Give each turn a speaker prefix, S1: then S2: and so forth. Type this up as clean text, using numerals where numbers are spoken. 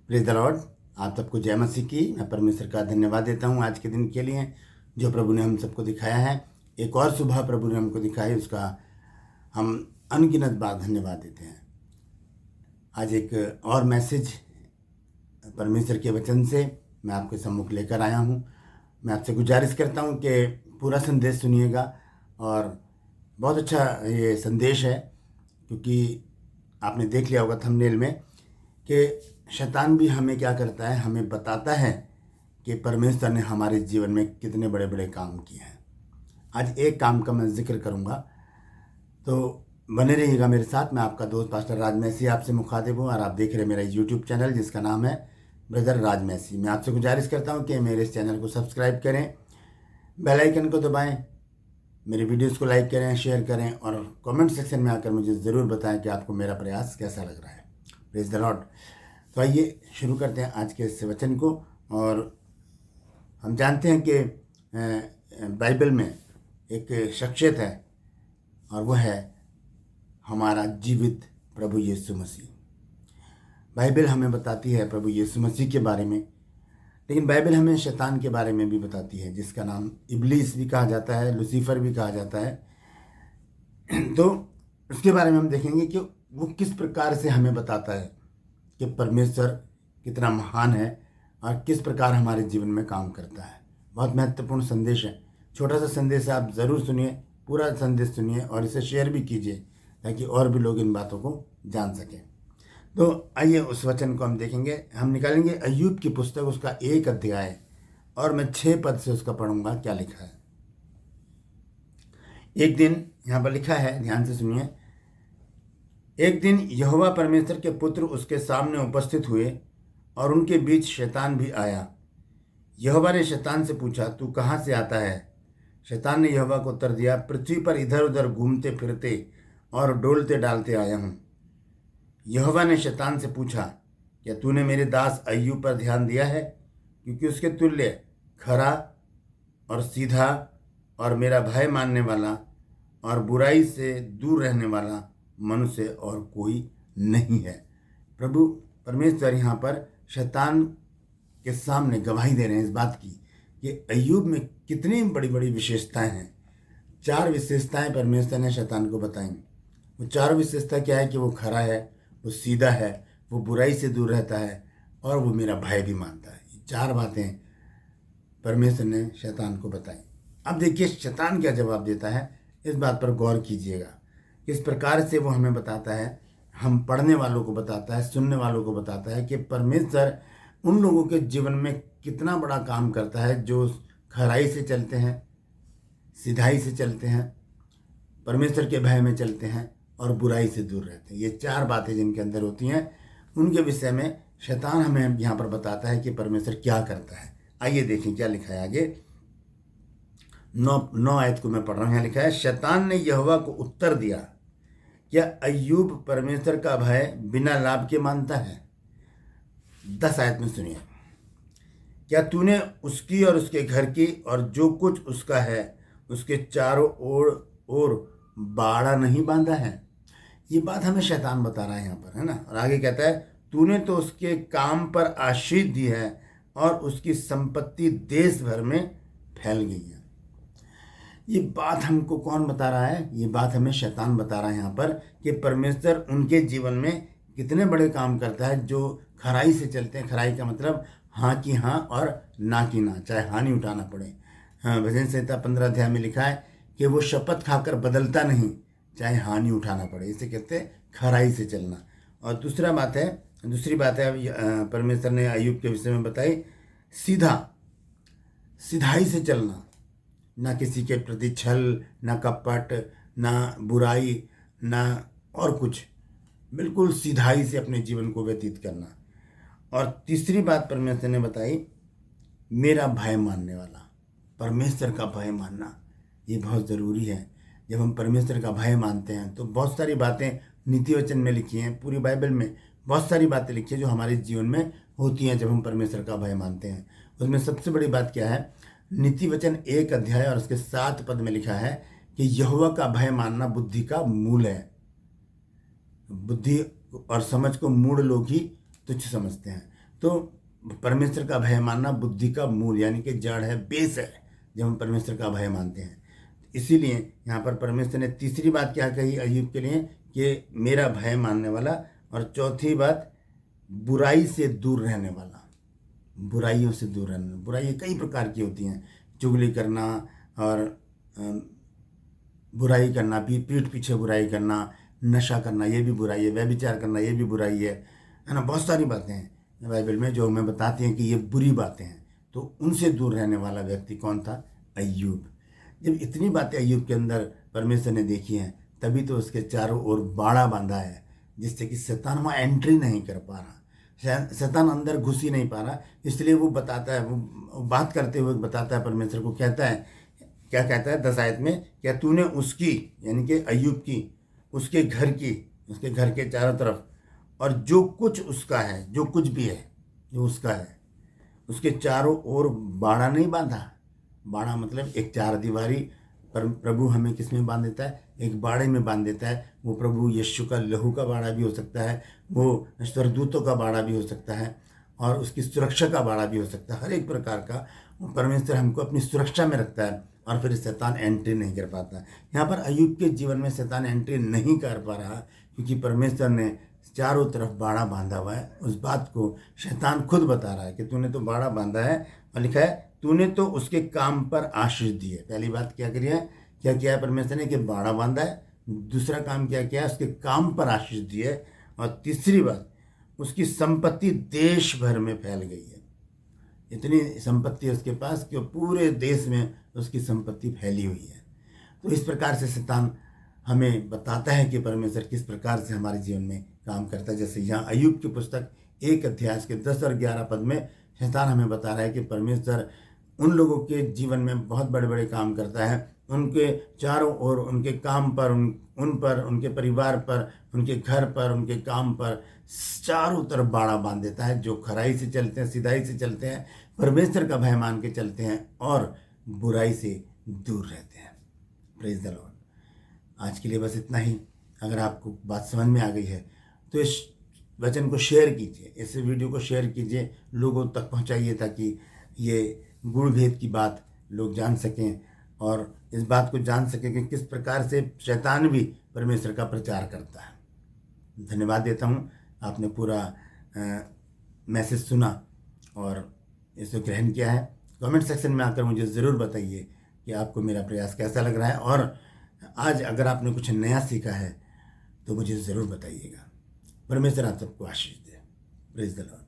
S1: Praise the Lord. आप सबको जय मसीह की। मैं परमेश्वर का धन्यवाद देता हूँ आज के दिन के लिए जो प्रभु ने हम सबको दिखाया है। एक और सुबह प्रभु ने हमको दिखाई, उसका हम अनगिनत बार धन्यवाद देते हैं। आज एक और मैसेज परमेश्वर के वचन से मैं आपके सम्मुख लेकर आया हूँ। मैं आपसे गुजारिश करता हूँ कि पूरा संदेश सुनिएगा और बहुत अच्छा ये संदेश है, क्योंकि आपने देख लिया होगा थंबनेल में कि शैतान भी हमें क्या करता है, हमें बताता है कि परमेश्वर ने हमारे जीवन में कितने बड़े बड़े काम किए हैं। आज एक काम का मैं जिक्र करूंगा, तो बने रहिएगा मेरे साथ। मैं आपका दोस्त पास्टर राज मैसी आपसे मुखातिब हूँ और आप देख रहे हैं मेरा यूट्यूब चैनल जिसका नाम है ब्रदर राज मैसी। मैं आपसे गुजारिश करता हूँ कि मेरे इस चैनल को सब्सक्राइब करें, बेल आइकन को दबाएं, मेरे वीडियोस को लाइक करें, शेयर करें और कमेंट सेक्शन में आकर मुझे ज़रूर बताएं कि आपको मेरा प्रयास कैसा लग रहा है। Praise the Lord. तो आइए शुरू करते हैं आज के इस वचन को। और हम जानते हैं कि बाइबल में एक शख्सियत है और वह है हमारा जीवित प्रभु यीशु मसीह। बाइबल हमें बताती है प्रभु यीशु मसीह के बारे में, लेकिन बाइबल हमें शैतान के बारे में भी बताती है, जिसका नाम इब्लीस भी कहा जाता है, लूसीफर भी कहा जाता है। तो उसके बारे में हम देखेंगे कि वो किस प्रकार से हमें बताता है कि परमेश्वर कितना महान है और किस प्रकार हमारे जीवन में काम करता है। बहुत महत्वपूर्ण संदेश है। छोटा सा संदेश है, आप ज़रूर सुनिए, पूरा संदेश सुनिए और इसे शेयर भी कीजिए ताकि और भी लोग इन बातों को जान सकें। तो आइए उस वचन को हम देखेंगे। हम निकालेंगे अय्यूब की पुस्तक, उसका 1 अध्याय, और मैं 6 पद से उसका पढ़ूंगा क्या लिखा है। एक दिन, यहाँ पर लिखा है, ध्यान से सुनिए। एक दिन यहोवा परमेश्वर के पुत्र उसके सामने उपस्थित हुए और उनके बीच शैतान भी आया। यहोवा ने शैतान से पूछा, तू कहाँ से आता है? शैतान ने यहोवा को उत्तर दिया, पृथ्वी पर इधर उधर घूमते फिरते और डोलते डालते आया हूँ। यहोवा ने शैतान से पूछा, क्या तूने मेरे दास अय्यूब पर ध्यान दिया है? क्योंकि उसके तुल्य खरा और सीधा और मेरा भय मानने वाला और बुराई से दूर रहने वाला मनुष्य और कोई नहीं है। प्रभु परमेश्वर यहाँ पर शैतान के सामने गवाही दे रहे हैं इस बात की कि अय्यूब में कितनी बड़ी बड़ी विशेषताएं हैं। 4 विशेषताएं परमेश्वर ने शैतान को बताई। वो 4 विशेषता क्या है कि वो खरा है, वो सीधा है, वो बुराई से दूर रहता है और वो मेरा भय भी मानता है। ये 4 बातें परमेश्वर ने शैतान को बताई। अब देखिए शैतान क्या जवाब देता है, इस बात पर गौर कीजिएगा। किस प्रकार से वो हमें बताता है, हम पढ़ने वालों को बताता है, सुनने वालों को बताता है कि परमेश्वर उन लोगों के जीवन में कितना बड़ा काम करता है जो खराई से चलते हैं, सिधाई से चलते हैं, परमेश्वर के भय में चलते हैं और बुराई से दूर रहते हैं। ये 4 बातें जिनके अंदर होती हैं, उनके विषय में शैतान हमें यहाँ पर बताता है कि परमेश्वर क्या करता है। आइए देखें क्या लिखा है आगे। 9 आयत को मैं पढ़ रहा हूँ। यहाँ लिखा है, शैतान ने यहोवा को उत्तर दिया, क्या अय्यूब परमेश्वर का भय बिना लाभ के मानता है? 10 आयत में सुनिए, क्या तूने उसकी और उसके घर की और जो कुछ उसका है उसके चारों ओर बाड़ा नहीं बांधा है? ये बात हमें शैतान बता रहा है यहाँ पर, है ना। और आगे कहता है, तूने तो उसके काम पर आशीष दी है और उसकी संपत्ति देश भर में फैल गई है। ये बात हमको कौन बता रहा है? ये बात हमें शैतान बता रहा है यहाँ पर कि परमेश्वर उनके जीवन में कितने बड़े काम करता है जो खराई से चलते हैं। खराई का मतलब हाँ की हाँ और ना की ना, चाहे हानि उठाना पड़े। हाँ, भजन संहिता 15 अध्याय में लिखा है कि वो शपथ खाकर बदलता नहीं, चाहे हानि उठाना पड़े। इसे कहते हैं खराई से चलना। और दूसरी बात है परमेश्वर ने अय्यूब के विषय में बताई, सिधाई से चलना, ना किसी के प्रति छल, ना कपट, ना बुराई, ना और कुछ, बिल्कुल सिधाई से अपने जीवन को व्यतीत करना। और तीसरी बात परमेश्वर ने बताई, मेरा भय मानने वाला। परमेश्वर का भय मानना ये बहुत ज़रूरी है। जब हम परमेश्वर का भय मानते हैं तो बहुत सारी बातें नीति वचन में लिखी हैं, पूरी बाइबल में बहुत सारी बातें लिखी हैं जो हमारे जीवन में होती हैं जब हम परमेश्वर का भय मानते हैं। उसमें सबसे बड़ी बात क्या है? नीति वचन 1 अध्याय और उसके 7 पद में लिखा है कि यहोवा का भय मानना बुद्धि का मूल है। बुद्धि और समझ को मूढ़ लोग ही तुच्छ समझते हैं। तो परमेश्वर का भय मानना बुद्धि का मूल यानी कि जड़ है, बेस है, जब हम परमेश्वर का भय मानते हैं। इसीलिए यहाँ पर परमेश्वर ने तीसरी बात क्या कही अय्यूब के लिए कि मेरा भय मानने वाला, और चौथी बात बुराई से दूर रहने वाला। बुराइयों से दूर रहना, बुराई कई प्रकार की होती हैं, चुगली करना और बुराई करना, पीठ पीछे बुराई करना, नशा करना ये भी बुराई है, व्यभिचार करना ये भी बुराई है ना। बहुत सारी बातें हैं बाइबल में जो हमें बताती हैं कि ये बुरी बातें हैं। तो उनसे दूर रहने वाला व्यक्ति कौन था? अय्यूब। जब इतनी बातें अय्यूब के अंदर परमेश्वर ने देखी हैं, तभी तो उसके चारों ओर बाड़ा बांधा है, जिससे कि शैतान वहाँ एंट्री नहीं कर पा रहा, शैतान अंदर घुस ही नहीं पा रहा। इसलिए वो बताता है, वो बात करते हुए बताता है परमेश्वर को, कहता है, क्या कहता है 10 आयत में, क्या तूने उसकी यानी कि अय्यूब की, उसके घर के चारों तरफ और जो कुछ उसका है, जो कुछ भी है जो उसका है, उसके चारों ओर बाड़ा नहीं बांधा। बाड़ा मतलब एक चार दीवारी पर प्रभु हमें किस में बांध देता है? एक बाड़े में बांध देता है। वो प्रभु यीशु का लहू का बाड़ा भी हो सकता है, वो स्वर्गदूतों का बाड़ा भी हो सकता है, और उसकी सुरक्षा का बाड़ा भी हो सकता है। हर एक प्रकार का परमेश्वर हमको अपनी सुरक्षा में रखता है, और फिर शैतान एंट्री नहीं कर पाता। यहाँ पर अय्यूब के जीवन में शैतान एंट्री नहीं कर पा रहा, क्योंकि परमेश्वर ने चारों तरफ बाड़ा बांधा हुआ है। उस बात को शैतान खुद बता रहा है कि तूने तो बाड़ा बांधा है, और लिखा है तूने तो उसके काम पर आशीष दी है। पहली बात क्या करी है, क्या किया है परमेश्वर ने कि बाड़ा बांधा है। दूसरा काम क्या किया है, उसके काम पर आशीष दी है। और तीसरी बात, उसकी संपत्ति देश भर में फैल गई है। इतनी संपत्ति है उसके पास कि पूरे देश में उसकी संपत्ति फैली हुई है। तो इस प्रकार से शैतान हमें बताता है कि परमेश्वर किस प्रकार से हमारे जीवन में काम करता है। जैसे यहाँ अय्यूब की पुस्तक 1 अध्याय के 10 और 11 पद में शैतान हमें बता रहा है कि परमेश्वर उन लोगों के जीवन में बहुत बड़े बड़े काम करता है, उनके चारों ओर, उनके काम पर, उन पर, उनके परिवार पर, उनके घर पर, उनके काम पर चारों तरफ बाड़ा बांध देता है। जो खराई से चलते हैं, सिधाई से चलते हैं, परमेश्वर का भय मान के चलते हैं और बुराई से दूर रहते हैं। Praise the Lord. आज के लिए बस इतना ही। अगर आपको बात समझ में आ गई है तो इस वचन को शेयर कीजिए, इस वीडियो को शेयर कीजिए, लोगों तक पहुंचाइए, ताकि ये गुण भेद की बात लोग जान सकें और इस बात को जान सकें कि किस प्रकार से शैतान भी परमेश्वर का प्रचार करता है। धन्यवाद देता हूँ, आपने पूरा मैसेज सुना और इसे ग्रहण किया है। कमेंट सेक्शन में आकर मुझे ज़रूर बताइए कि आपको मेरा प्रयास कैसा लग रहा है, और आज अगर आपने कुछ नया सीखा है तो मुझे ज़रूर बताइएगा। परमेश्वर आप सबको आशीष दे। Praise the Lord.